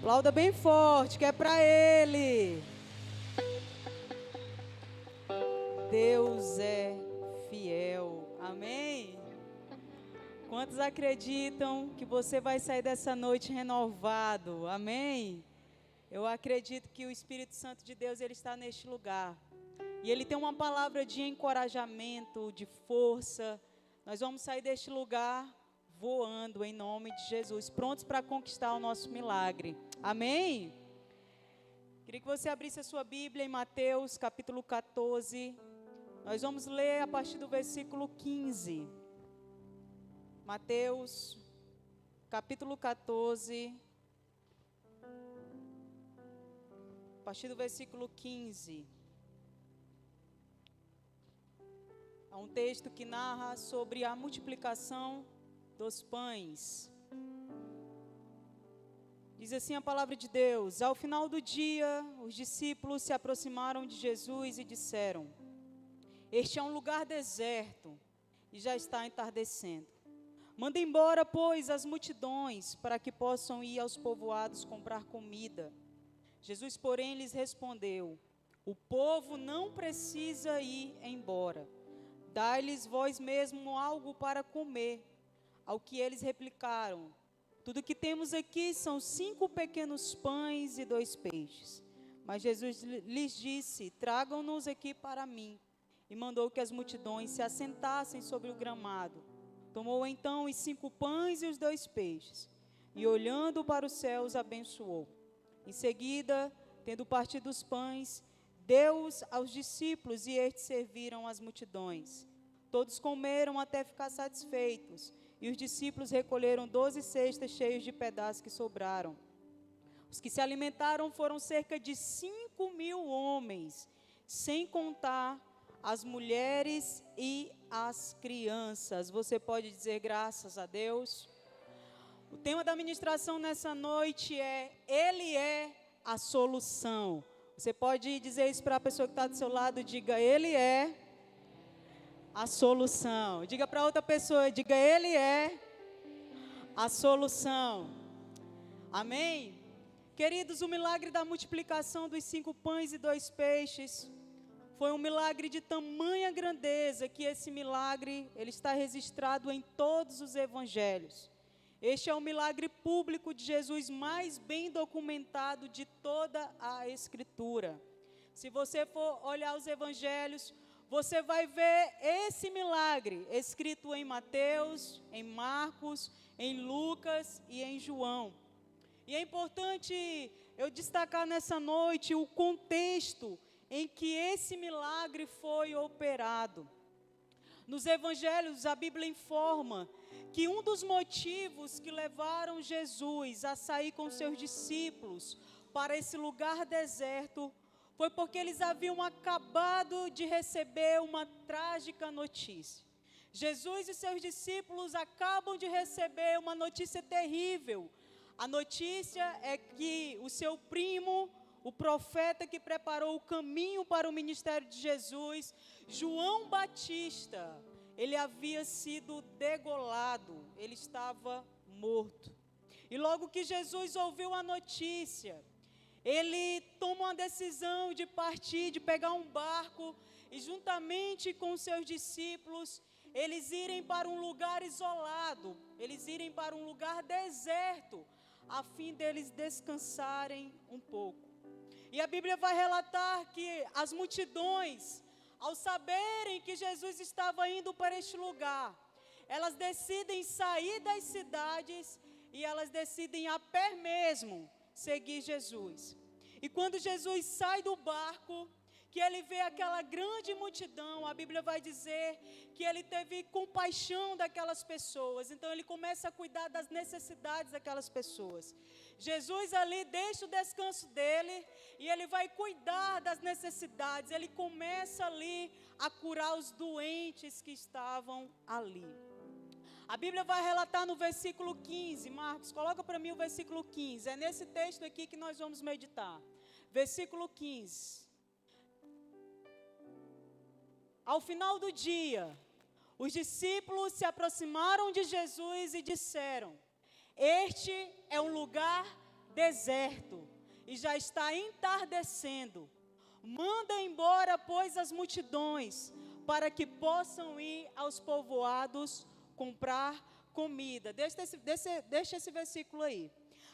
Aplauda bem forte, que é para Ele. Deus é fiel. Amém? Quantos acreditam que você vai sair dessa noite renovado? Amém? Eu acredito que o Espírito Santo de Deus, ele está neste lugar. E ele tem uma palavra de encorajamento, de força. Nós vamos sair deste lugar voando em nome de Jesus, prontos para conquistar o nosso milagre. Amém? Queria que você abrisse a sua Bíblia em Mateus capítulo 14. Nós vamos ler a partir do versículo 15. Mateus capítulo 14, a partir do versículo 15. É um texto que narra sobre a multiplicação dos pães. Diz assim a palavra de Deus: ao final do dia, os discípulos se aproximaram de Jesus e disseram: este é um lugar deserto e já está entardecendo. Manda embora, pois, as multidões, para que possam ir aos povoados comprar comida. Jesus, porém, lhes respondeu: o povo não precisa ir embora. Dai-lhes vós mesmo algo para comer. Ao que eles replicaram: tudo que temos aqui são 5 pequenos pães e 2 peixes. Mas Jesus lhes disse: tragam-nos aqui para mim. E mandou que as multidões se assentassem sobre o gramado. Tomou então os 5 pães e os 2 peixes, e olhando para os céus, abençoou. Em seguida, tendo partido os pães, deu-os aos discípulos, e estes serviram as multidões. Todos comeram até ficar satisfeitos, e os discípulos recolheram 12 cestas cheias de pedaços que sobraram. Os que se alimentaram foram cerca de 5.000 homens, sem contar as mulheres e as crianças. Você pode dizer graças a Deus? O tema da ministração nessa noite é: Ele é a solução. Você pode dizer isso para a pessoa que está do seu lado? Diga: Ele é a solução. Diga para outra pessoa: diga: Ele é a solução. Amém? Queridos, o milagre da multiplicação dos 5 pães e 2 peixes foi um milagre de tamanha grandeza que esse milagre, ele está registrado em todos os evangelhos. Este é o milagre público de Jesus mais bem documentado de toda a Escritura. Se você for olhar os evangelhos, você vai ver esse milagre escrito em Mateus, em Marcos, em Lucas e em João. E é importante eu destacar nessa noite o contexto em que esse milagre foi operado. Nos evangelhos, a Bíblia informa que um dos motivos que levaram Jesus a sair com seus discípulos para esse lugar deserto foi porque eles haviam acabado de receber uma trágica notícia. Jesus e seus discípulos acabam de receber uma notícia terrível. A notícia é que o seu primo, o profeta que preparou o caminho para o ministério de Jesus, João Batista, ele havia sido degolado, ele estava morto. E logo que Jesus ouviu a notícia, ele toma uma decisão de partir, de pegar um barco e juntamente com seus discípulos, eles irem para um lugar isolado, eles irem para um lugar deserto, a fim deles descansarem um pouco. E a Bíblia vai relatar que as multidões, ao saberem que Jesus estava indo para este lugar, elas decidem sair das cidades e elas decidem a pé mesmo seguir Jesus. E quando Jesus sai do barco, que ele vê aquela grande multidão, a Bíblia vai dizer que ele teve compaixão daquelas pessoas. Então ele começa a cuidar das necessidades daquelas pessoas. Jesus ali deixa o descanso dele e ele vai cuidar das necessidades. Ele começa ali a curar os doentes que estavam ali. A Bíblia vai relatar no versículo 15, Marcos, coloca para mim o versículo 15. É nesse texto aqui que nós vamos meditar. Versículo 15. Ao final do dia, os discípulos se aproximaram de Jesus e disseram: este é um lugar deserto e já está entardecendo. Manda embora, pois, as multidões, para que possam ir aos povoados comprar comida. Deixa esse versículo aí.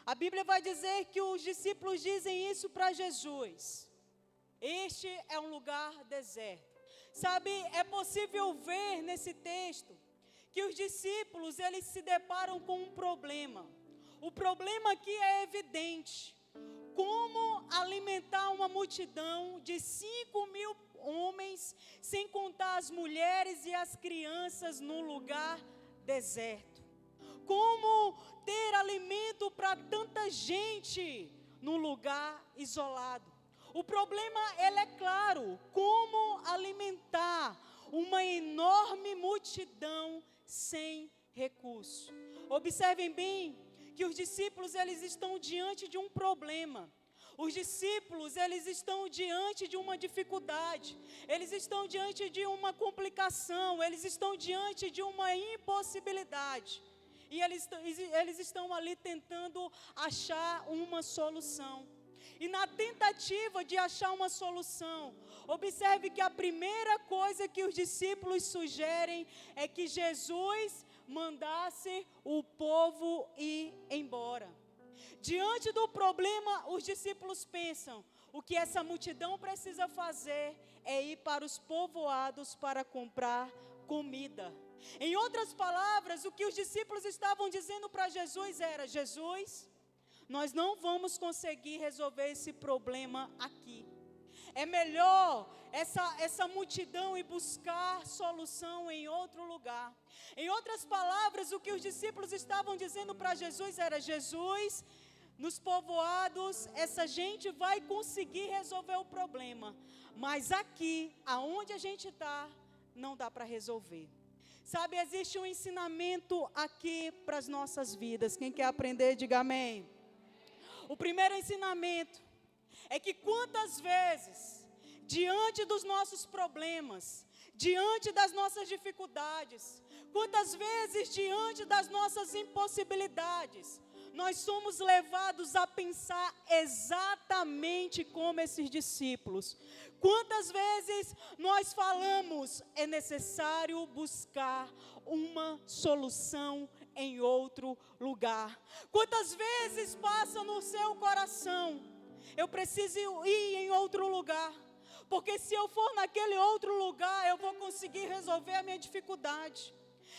A Bíblia vai dizer que os discípulos dizem isso para Jesus. Este é um lugar deserto. Sabe, é possível ver nesse texto que os discípulos, eles se deparam com um problema. O problema aqui é evidente. Como alimentar uma multidão de 5.000 homens, sem contar as mulheres e as crianças, num lugar deserto? Como ter alimento para tanta gente num lugar isolado? O problema, ele é claro, como alimentar uma enorme multidão sem recurso. Observem bem que os discípulos, eles estão diante de um problema. Os discípulos, eles estão diante de uma dificuldade, eles estão diante de uma complicação, eles estão diante de uma impossibilidade. E eles estão ali tentando achar uma solução. E na tentativa de achar uma solução, observe que a primeira coisa que os discípulos sugerem é que Jesus mandasse o povo ir embora. Diante do problema, os discípulos pensam, o que essa multidão precisa fazer é ir para os povoados para comprar comida. Em outras palavras, o que os discípulos estavam dizendo para Jesus era: Jesus, nós não vamos conseguir resolver esse problema aqui. É melhor essa multidão ir buscar solução em outro lugar. Em outras palavras, o que os discípulos estavam dizendo para Jesus era: Jesus, nos povoados, essa gente vai conseguir resolver o problema. Mas aqui, aonde a gente está, não dá para resolver. Sabe, existe um ensinamento aqui para as nossas vidas. Quem quer aprender, diga amém. O primeiro ensinamento é que quantas vezes, diante dos nossos problemas, diante das nossas dificuldades, quantas vezes diante das nossas impossibilidades, nós somos levados a pensar exatamente como esses discípulos. Quantas vezes nós falamos, é necessário buscar uma solução em outro lugar. Quantas vezes passa no seu coração, eu preciso ir em outro lugar, porque se eu for naquele outro lugar, eu vou conseguir resolver a minha dificuldade.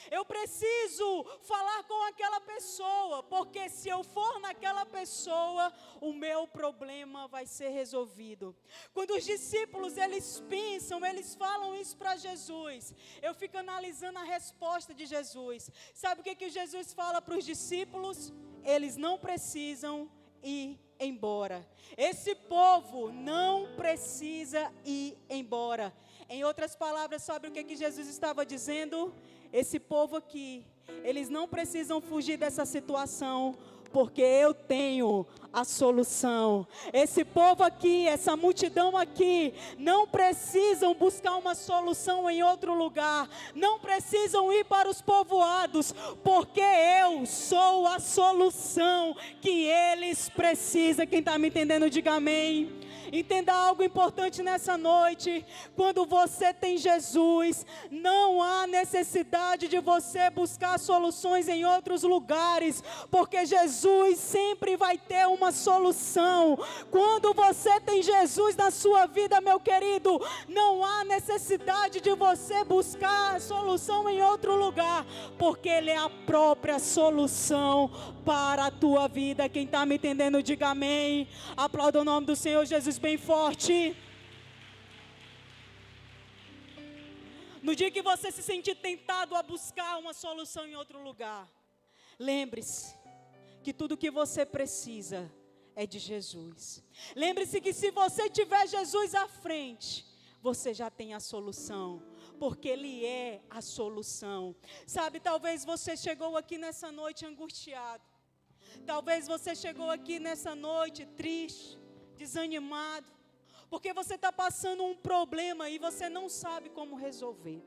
Eu preciso falar com aquela pessoa, porque se eu for naquela pessoa, o meu problema vai ser resolvido. Quando os discípulos, eles pensam, eles falam isso para Jesus, eu fico analisando a resposta de Jesus. Sabe o que Jesus fala para os discípulos? Eles não precisam ir embora. Esse povo não precisa ir embora. Em outras palavras, sabe o que Jesus estava dizendo? Esse povo aqui, eles não precisam fugir dessa situação, porque eu tenho a solução. Esse povo aqui, essa multidão aqui, não precisam buscar uma solução em outro lugar, não precisam ir para os povoados, porque eu sou a solução que eles precisam. Quem está me entendendo, diga amém. Entenda algo importante nessa noite: quando você tem Jesus, não há necessidade de você buscar soluções em outros lugares, porque Jesus sempre vai ter uma solução. Quando você tem Jesus na sua vida, meu querido, não há necessidade de você buscar solução em outro lugar, porque Ele é a própria solução para a tua vida. Quem está me entendendo, diga amém. Aplauda o nome do Senhor Jesus bem forte. No dia que você se sentir tentado a buscar uma solução em outro lugar, lembre-se que tudo que você precisa é de Jesus. Lembre-se que se você tiver Jesus à frente, você já tem a solução, porque Ele é a solução. Sabe, talvez você chegou aqui nessa noite angustiado. Talvez você chegou aqui nessa noite triste, desanimado, porque você está passando um problema e você não sabe como resolver.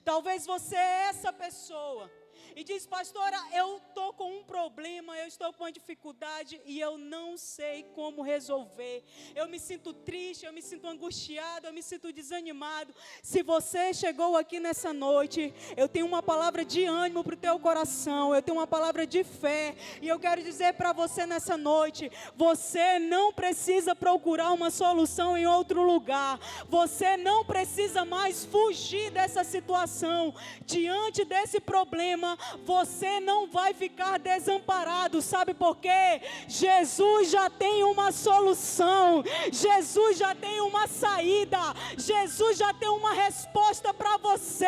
Talvez você é essa pessoa, e diz: pastora, eu estou com um problema, eu estou com uma dificuldade e eu não sei como resolver. Eu me sinto triste, eu me sinto angustiado, eu me sinto desanimado. Se você chegou aqui nessa noite, eu tenho uma palavra de ânimo para o teu coração, eu tenho uma palavra de fé, e eu quero dizer para você nessa noite: você não precisa procurar uma solução em outro lugar, você não precisa mais fugir dessa situação. Diante desse problema, você não vai ficar desamparado. Sabe por quê? Jesus já tem uma solução, Jesus já tem uma saída, Jesus já tem uma resposta para você,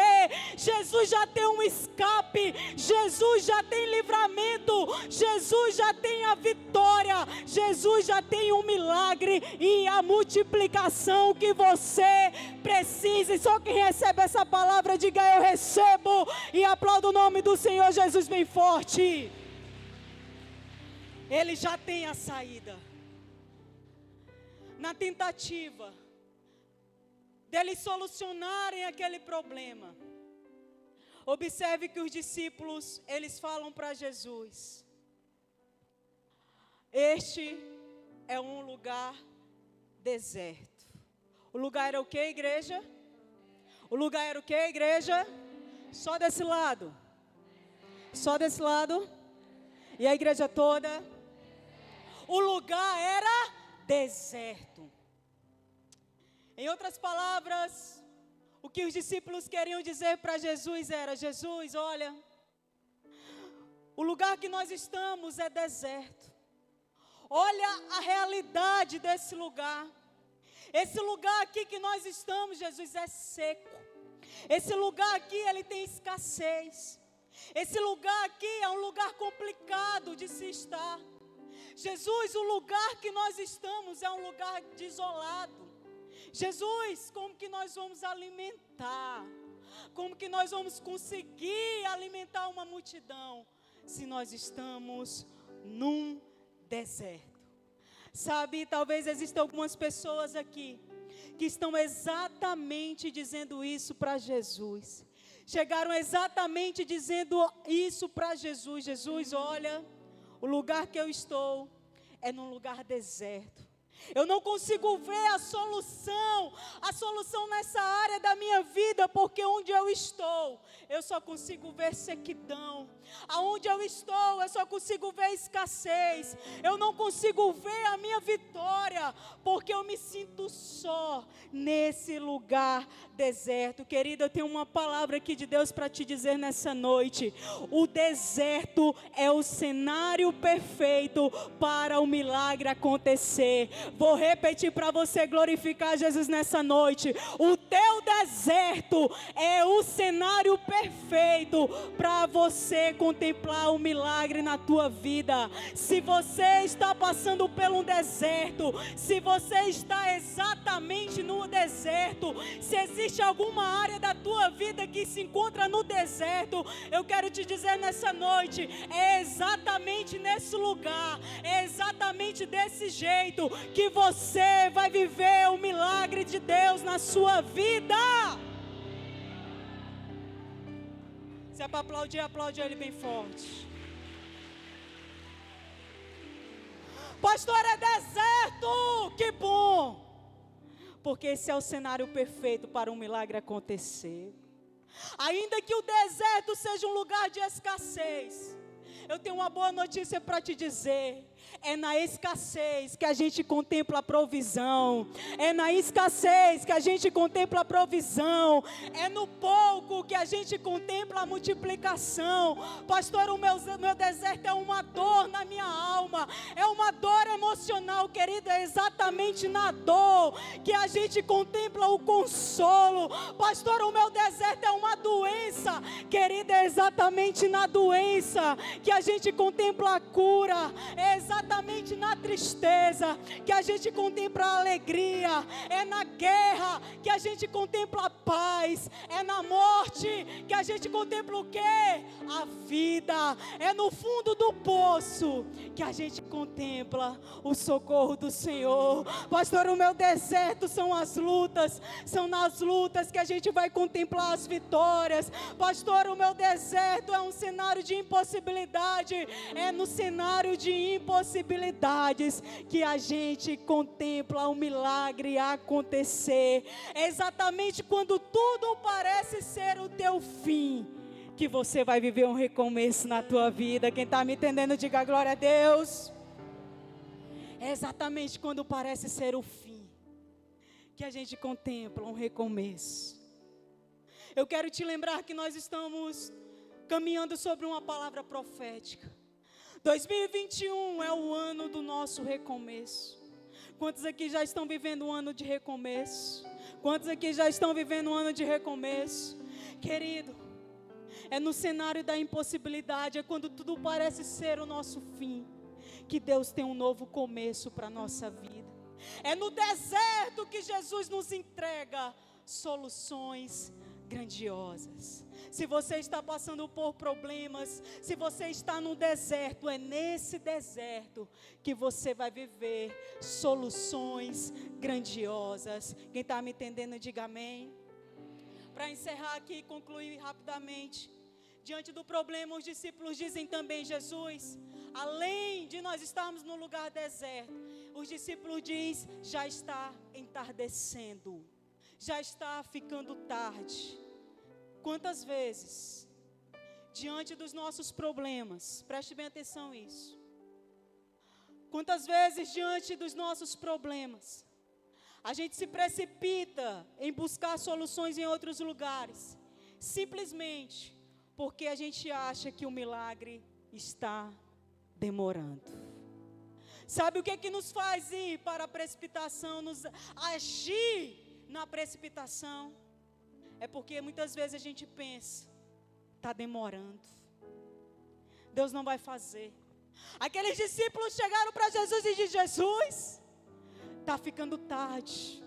Jesus já tem um escape, Jesus já tem livramento, Jesus já tem a vitória, Jesus já tem um milagre e a multiplicação que você precisa. E só quem recebe essa palavra, diga: eu recebo, e aplauda o nome do Senhor Jesus bem forte. Ele já tem a saída. Na tentativa deles solucionarem aquele problema, observe que os discípulos, eles falam para Jesus: este é um lugar deserto. O lugar era o que, igreja? O lugar era o que, igreja? Só desse lado. Só desse lado. E a igreja toda? O lugar era deserto. Em outras palavras, o que os discípulos queriam dizer para Jesus era: Jesus, olha, o lugar que nós estamos é deserto. Olha a realidade desse lugar. Esse lugar aqui que nós estamos, Jesus, é seco. Esse lugar aqui, ele tem escassez. Esse lugar aqui é um lugar complicado de se estar. Jesus, o lugar que nós estamos é um lugar desolado. Jesus, como que nós vamos alimentar? Como que nós vamos conseguir alimentar uma multidão se nós estamos num deserto? Sabe, talvez existam algumas pessoas aqui que estão exatamente dizendo isso para Jesus. Chegaram exatamente dizendo isso para Jesus: Jesus, olha, o lugar que eu estou é num lugar deserto. Eu não consigo ver a solução nessa área da minha vida, porque onde eu estou, eu só consigo ver sequidão. Aonde eu estou, eu só consigo ver escassez. Eu não consigo ver a minha vitória, porque eu me sinto só nesse lugar deserto. Querida, eu tenho uma palavra aqui de Deus para te dizer nessa noite: o deserto é o cenário perfeito para o milagre acontecer. Vou repetir para você glorificar Jesus nessa noite: o teu deserto é o cenário perfeito para você contemplar o milagre na tua vida. Se você está passando por um deserto, se você está exatamente no deserto, se existe alguma área da tua vida que se encontra no deserto, eu quero te dizer nessa noite: é exatamente nesse lugar, é exatamente desse jeito que você vai viver o milagre de Deus na sua vida. Se é para aplaudir, aplaude ele bem forte. Pastor, é deserto, que bom, porque esse é o cenário perfeito para um milagre acontecer. Ainda que o deserto seja um lugar de escassez, eu tenho uma boa notícia para te dizer: é na escassez que a gente contempla a provisão. É na escassez que a gente contempla a provisão. É no pouco que a gente contempla a multiplicação. Pastor, o meu deserto é uma dor na minha alma. É uma dor emocional, querido. É exatamente na dor que a gente contempla o consolo. Pastor, o meu deserto é uma doença. Querida, é exatamente na doença que a gente contempla a cura. É exatamente exatamente na tristeza que a gente contempla a alegria, é na guerra que a gente contempla a paz, é na morte que a gente contempla o quê? A vida. É no fundo do poço que a gente contempla o socorro do Senhor. Pastor, o meu deserto são as lutas, são nas lutas que a gente vai contemplar as vitórias. Pastor, o meu deserto é um cenário de impossibilidade, é no cenário de impossibilidades que a gente contempla o milagre acontecer. É exatamente quando tudo parece ser o teu fim que você vai viver um recomeço na tua vida. Quem está me entendendo, diga glória a Deus. É exatamente quando parece ser o fim que a gente contempla um recomeço. Eu quero te lembrar que nós estamos caminhando sobre uma palavra profética. 2021 é o ano do nosso recomeço. Quantos aqui já estão vivendo um ano de recomeço? Quantos aqui já estão vivendo um ano de recomeço? Querido, é no cenário da impossibilidade, é quando tudo parece ser o nosso fim, que Deus tem um novo começo para a nossa vida. É no deserto que Jesus nos entrega soluções grandiosas. Se você está passando por problemas, se você está no deserto, é nesse deserto que você vai viver soluções grandiosas. Quem está me entendendo, diga amém. Para encerrar aqui e concluir rapidamente, diante do problema, os discípulos dizem também: Jesus, além de nós estarmos no lugar deserto, os discípulos dizem: já está entardecendo, já está ficando tarde. Quantas vezes, diante dos nossos problemas, preste bem atenção nisso, quantas vezes diante dos nossos problemas, a gente se precipita em buscar soluções em outros lugares, simplesmente porque a gente acha que o milagre está demorando. Sabe o que é que nos faz ir para a precipitação, nos agir na precipitação? É porque muitas vezes a gente pensa: está demorando, Deus não vai fazer. Aqueles discípulos chegaram para Jesus e disseram: Jesus, está ficando tarde,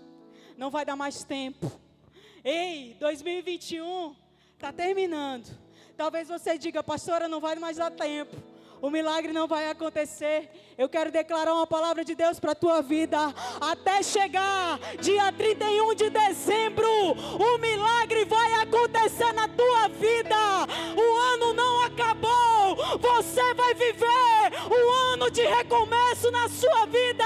não vai dar mais tempo. Ei, 2021 está terminando. Talvez você diga: pastora, não vai mais dar tempo, o milagre não vai acontecer. Eu quero declarar uma palavra de Deus para a tua vida. Até chegar dia 31 de dezembro, o milagre vai acontecer na tua vida. O ano não acabou, você vai viver um ano de recomeço na sua vida.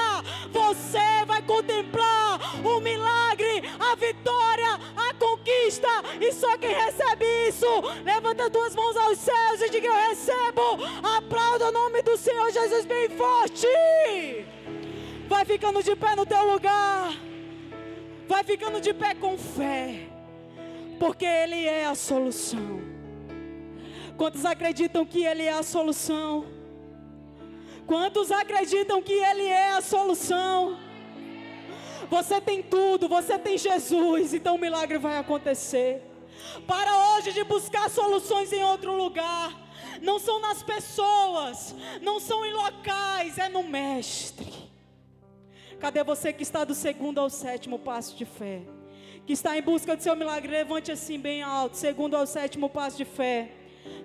Você vai contemplar o milagre, a vitória, a conquista. E só quem recebe isso, levanta tuas mãos aos céus e diga: eu recebo. Aplauda o nome do Senhor Jesus bem forte. Vai ficando de pé no teu lugar, vai ficando de pé com fé, porque Ele é a solução. Quantos acreditam que Ele é a solução? Quantos acreditam que Ele é a solução? Você tem tudo, você tem Jesus, então o milagre vai acontecer. Para hoje de buscar soluções em outro lugar. Não são nas pessoas, não são em locais, é no Mestre. Cadê você que está do 2º ao 7º passo de fé? Que está em busca do seu milagre, levante assim bem alto, 2º ao 7º passo de fé.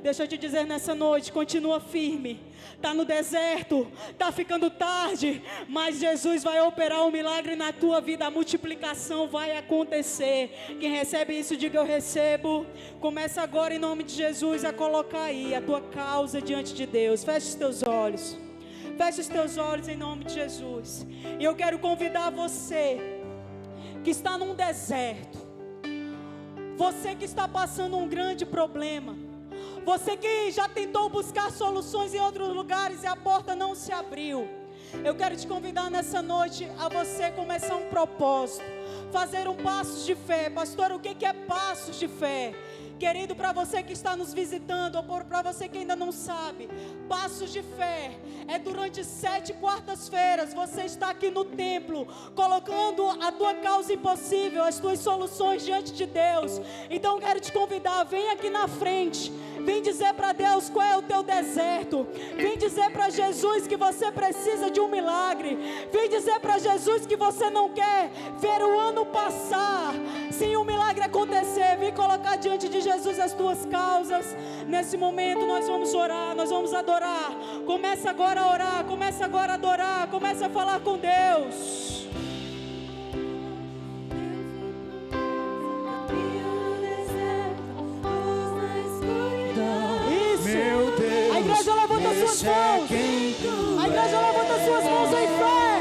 Deixa eu te dizer nessa noite, continua firme. Está no deserto, está ficando tarde, mas Jesus vai operar um milagre na tua vida, a multiplicação vai acontecer. Quem recebe isso, diga: eu recebo. Começa agora em nome de Jesus a colocar aí a tua causa diante de Deus. Feche os teus olhos, feche os teus olhos em nome de Jesus. E eu quero convidar você que está num deserto, você que está passando um grande problema, você que já tentou buscar soluções em outros lugares e a porta não se abriu. Eu quero te convidar nessa noite a você começar um propósito, fazer um passo de fé. Pastor, o que é passos de fé? Querido, para você que está nos visitando, ou para você que ainda não sabe, passos de fé é durante 7 quartas-feiras, você está aqui no templo, colocando a tua causa impossível, as tuas soluções diante de Deus. Então quero te convidar, vem aqui na frente, Vem dizer para Deus qual é o teu deserto. Vem dizer para Jesus que você precisa de um milagre. Vem dizer para Jesus que você não quer ver o ano passar sem um milagre acontecer. Vem colocar diante de Jesus as tuas causas. Nesse momento nós vamos orar, nós vamos adorar. Começa agora a orar, começa agora a adorar, começa a falar com Deus. A igreja levanta suas mãos. A igreja levanta suas mãos em fé.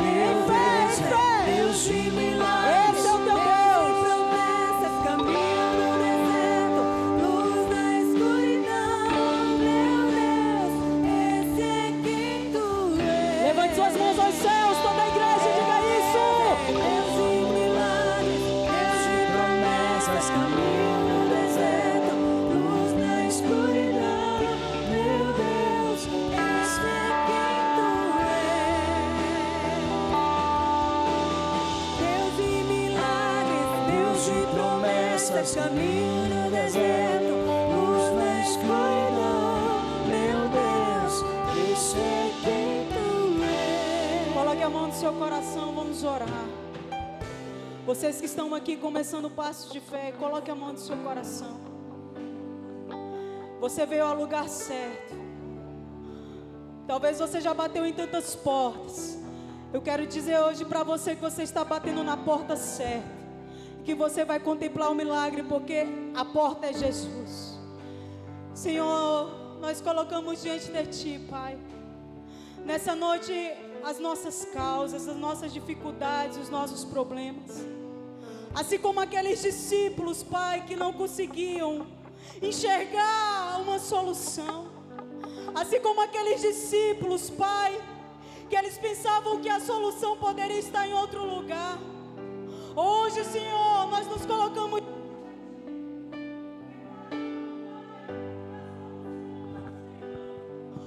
Em fé, em fé. Deus de milagres. Esse é o teu Deus. Promessas, caminho no deserto, luz na escuridão. Meu Deus, esse é quem tu és. Levante suas mãos aos céus, toda a igreja, diga isso. Deus de milagres, Deus de promessas, caminho no deserto, luz na escuridão. Meu Deus, esse é quem tu és. Deus de milagres, Deus de promessas, caminho no deserto, luz na escuridão. Meu Deus, esse é quem tu és. Coloque a mão no seu coração, vamos orar. Vocês que estão aqui começando passos de fé, coloque a mão no seu coração. Você veio ao lugar certo. Talvez você já bateu em tantas portas. Eu quero dizer hoje para você que você está batendo na porta certa, que você vai contemplar o milagre, porque a porta é Jesus. Senhor, nós colocamos diante de Ti, Pai, nessa noite as nossas causas, as nossas dificuldades, os nossos problemas. Assim como aqueles discípulos, Pai, que não conseguiam enxergar uma solução. Assim como aqueles discípulos, Pai, que eles pensavam que a solução poderia estar em outro lugar. Hoje, Senhor, nós nos colocamos.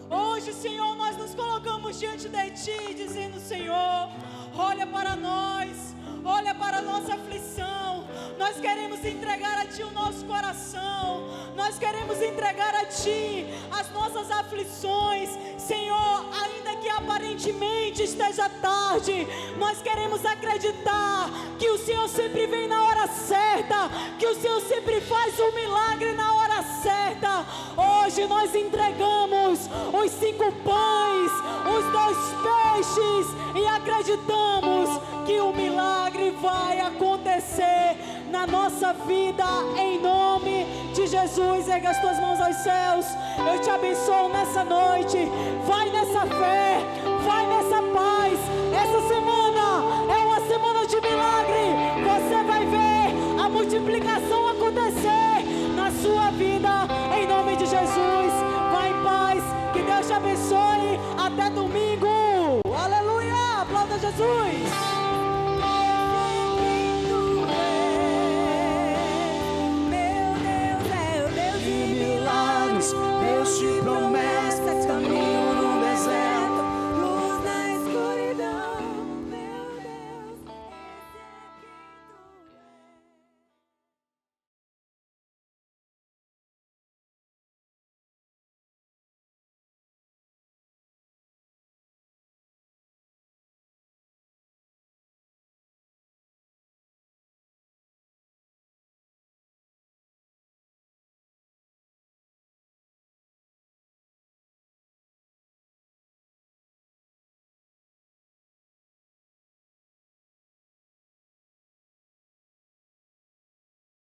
Hoje, Senhor, nós nos colocamos diante de Ti, dizendo: Senhor, olha para nós, olha para a nossa aflição. Nós queremos entregar a Ti o nosso coração. Nós queremos entregar a Ti as nossas aflições. Senhor, ainda que aparentemente esteja tarde, nós queremos acreditar que o Senhor sempre vem na hora certa, que o Senhor sempre faz um milagre na hora certa. Hoje nós entregamos os 5 pães, os 2 peixes e acreditamos que o milagre vai acontecer na nossa vida, em nome de Jesus. Erga as tuas mãos aos céus. Eu te abençoo nessa noite. Vai nessa fé, vai nessa paz. Essa semana é uma semana de milagre. Você vai ver a multiplicação acontecer na sua vida, em nome de Jesus. Vai em paz, que Deus te abençoe. Até domingo. Aleluia, aplauda Jesus.